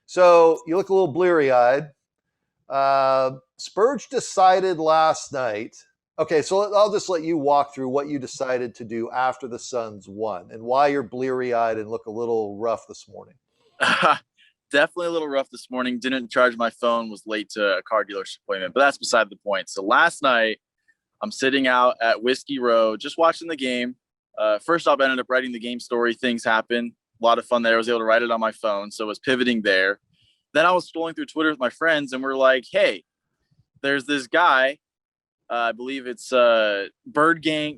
So you look a little bleary-eyed. Spurge decided last night. Okay, so I'll just let you walk through what you decided to do after the Suns won and why you're bleary-eyed and look a little rough this morning. Definitely a little rough this morning. Didn't charge my phone, was late to a car dealership appointment, but that's beside the point. So last night, I'm sitting out at Whiskey Row, just watching the game. First off, I ended up writing the game story. Things happen. A lot of fun there. I was able to write it on my phone, so I was pivoting there. Then I was scrolling through Twitter with my friends, and we're like, hey, there's this guy. I believe it's Bird Gang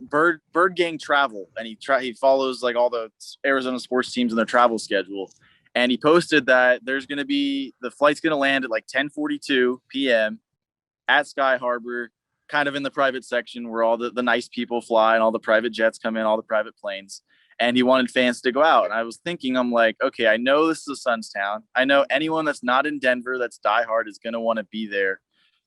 Travel, and he follows like all the Arizona sports teams and their travel schedule. And he posted that there's going to be the flight's going to land at like 10:42 p.m. at Sky Harbor, kind of in the private section where all the nice people fly and all the private jets come in, all the private planes. And he wanted fans to go out. And I was thinking, I'm like, okay, I know this is a Suns town. I know anyone that's not in Denver that's diehard is going to want to be there.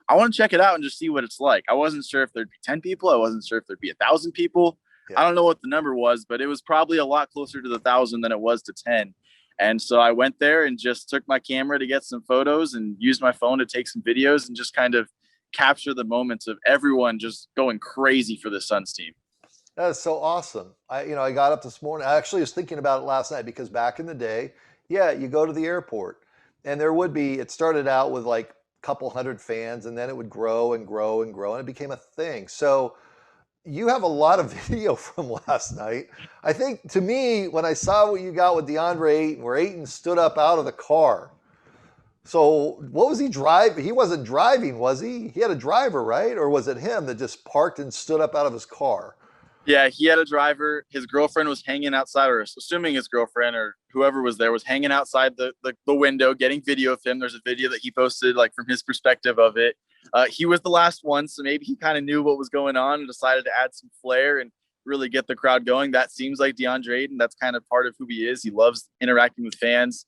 I want to check it out and just see what it's like. I wasn't sure if there'd be 10 people. I wasn't sure if there'd be 1,000 people. Yeah. I don't know what the number was, but it was probably a lot closer to the 1,000 than it was to 10. And so I went there and just took my camera to get some photos and used my phone to take some videos and just kind of capture the moments of everyone just going crazy for the Suns team. That is so awesome. I got up this morning. I actually was thinking about it last night because back in the day, yeah, you go to the airport and it started out with like a couple hundred fans and then it would grow and grow and grow and it became a thing. So you have a lot of video from last night. I think to me, when I saw what you got with DeAndre Ayton, where Ayton stood up out of the car. So what was he driving? He wasn't driving, was he? He had a driver, right? Or was it him that just parked and stood up out of his car? Yeah, he had a driver. His girlfriend was hanging outside, or assuming his girlfriend or whoever was there was hanging outside the window getting video of him. There's a video that he posted like from his perspective of it. He was the last one, so maybe he kind of knew what was going on and decided to add some flair and really get the crowd going. That seems like DeAndre Ayton. That's kind of part of who he is. He loves interacting with fans.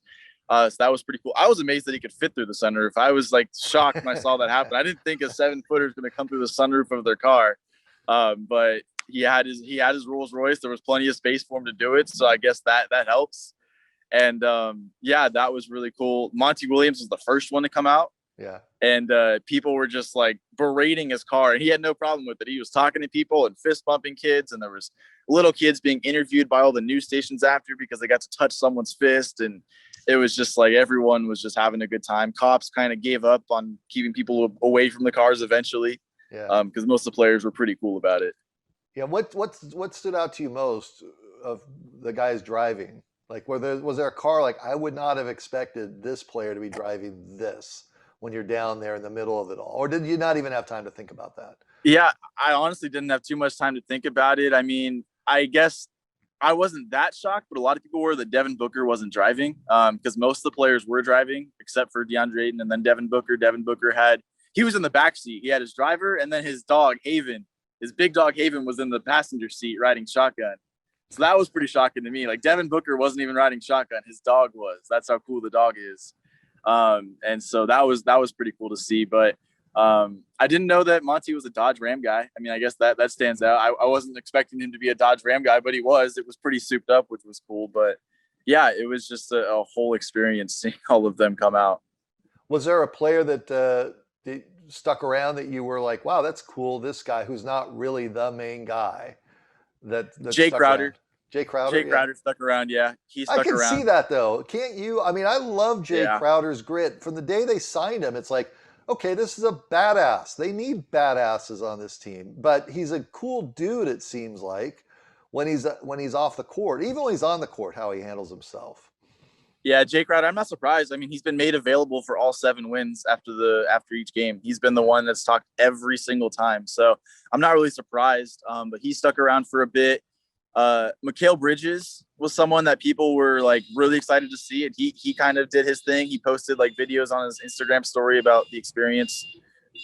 So that was pretty cool. I was amazed that he could fit through the sunroof. I was like shocked when I saw that happen. I didn't think a 7-footer is going to come through the sunroof of their car. But he had his Rolls Royce. There was plenty of space for him to do it. So I guess that helps. And yeah, that was really cool. Monty Williams was the first one to come out. Yeah. And people were just like berating his car and he had no problem with it. He was talking to people and fist bumping kids. And there was little kids being interviewed by all the news stations after because they got to touch someone's fist. And it was just like everyone was just having a good time. Cops kind of gave up on keeping people away from the cars eventually. Yeah. Because most of the players were pretty cool about it. Yeah. What stood out to you most of the guys driving? Like, was there a car like I would not have expected this player to be driving this when you're down there in the middle of it all? Or did you not even have time to think about that? Yeah, I honestly didn't have too much time to think about it. I mean, I guess I wasn't that shocked, but a lot of people were that Devin Booker wasn't driving because most of the players were driving except for DeAndre Ayton and then Devin Booker. Devin Booker he was in the back seat. He had his driver and then his dog, Haven. His big dog, Haven, was in the passenger seat riding shotgun. So that was pretty shocking to me. Like Devin Booker wasn't even riding shotgun. His dog was. That's how cool the dog is. And so that was pretty cool to see. But I didn't know that Monty was a Dodge Ram guy. I mean, I guess that stands out. I wasn't expecting him to be a Dodge Ram guy, but he was. It was pretty souped up, which was cool. But yeah, it was just a whole experience seeing all of them come out. Was there a player that stuck around that you were like, wow, that's cool, this guy who's not really the main guy? That Jay Crowder. Jay Crowder. Jay Crowder stuck around. Yeah, he stuck around. I can see that though, can't you? I mean, I love Jay Crowder's grit. From the day they signed him, it's like, okay, this is a badass. They need badasses on this team. But he's a cool dude. It seems like when he's off the court, even when he's on the court, how he handles himself. Yeah, Jay Crowder, I'm not surprised. I mean, he's been made available for all 7 wins after each game. He's been the one that's talked every single time. So I'm not really surprised. But he stuck around for a bit. Mikal Bridges was someone that people were like really excited to see. And he kind of did his thing. He posted like videos on his Instagram story about the experience.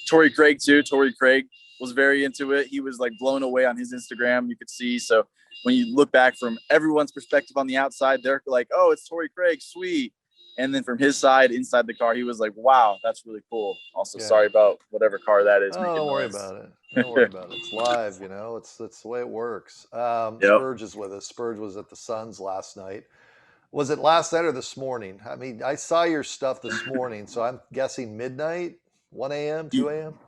Torrey Craig too. Torrey Craig was very into it. He was like blown away on his Instagram. You could see. So when you look back from everyone's perspective on the outside, they're like, oh, it's Torrey Craig, sweet. And then from his side, inside the car, he was like, wow, that's really cool. Also, sorry about whatever car that is. Oh, don't worry about it. Don't worry about it. It's live, you know. It's the way it works. Spurge is with us. Spurge was at the Suns last night. Was it last night or this morning? I mean, I saw your stuff this morning, so I'm guessing midnight, 1 a.m., 2 a.m.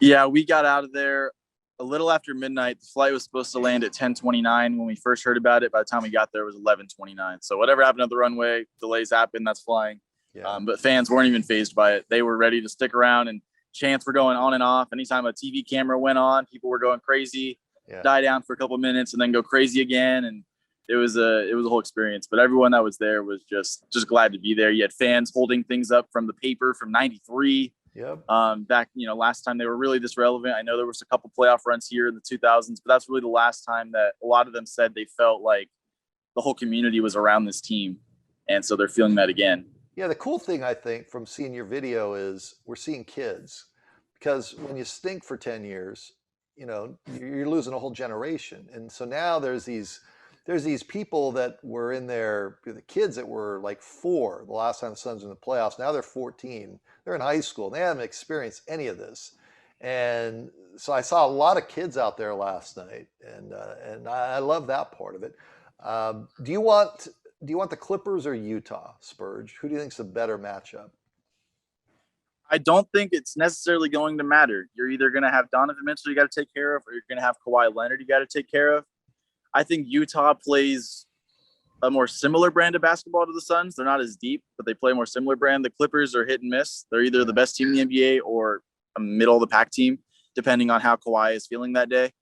Yeah, we got out of there a little after midnight. The flight was supposed to land at 10:29 when we first heard about it. By the time we got there, it was 11:29. So whatever happened at the runway, delays happened. That's flying. Yeah. But fans weren't even phased by it. They were ready to stick around, and chants were going on and off. Anytime a TV camera went on, people were going crazy. Yeah. Die down for a couple of minutes and then go crazy again. And it was a whole experience. But everyone that was there was just glad to be there. You had fans holding things up from the paper from '93. Yep. Back, last time they were really this relevant. I know there was a couple playoff runs here in the 2000s, but that's really the last time that a lot of them said they felt like the whole community was around this team. And so they're feeling that again. Yeah, the cool thing I think from seeing your video is we're seeing kids, because when you stink for 10 years, you're losing a whole generation. And so now there's these people that were in there, the kids that were like 4 the last time the Suns were in the playoffs. Now they're 14. They're in high school. They haven't experienced any of this. And so I saw a lot of kids out there last night, and I love that part of it. Do you want the Clippers or Utah, Spurge? Who do you think's the better matchup? I don't think it's necessarily going to matter. You're either going to have Donovan Mitchell you got to take care of, or you're going to have Kawhi Leonard you got to take care of. I think Utah plays a more similar brand of basketball to the Suns. They're not as deep, but they play a more similar brand. The Clippers are hit and miss. They're either the best team in the NBA or a middle of the pack team, depending on how Kawhi is feeling that day.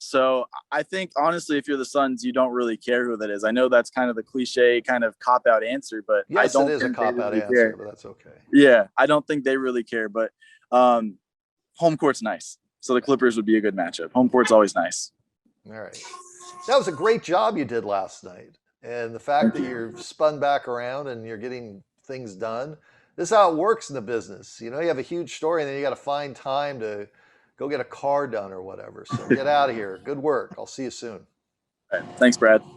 So I think, honestly, if you're the Suns, you don't really care who that is. I know that's kind of the cliche kind of cop-out answer, but yes, I don't it is a cop-out really answer, care. but that's okay. Yeah, I don't think they really care, but home court's nice. So the Clippers would be a good matchup. Home court's always nice. All right. That was a great job you did last night. And the fact that you're spun back around and you're getting things done. This is how it works in the business. You have a huge story, and then you got to find time to go get a car done or whatever. So get out of here. Good work. I'll see you soon. All right. Thanks, Brad.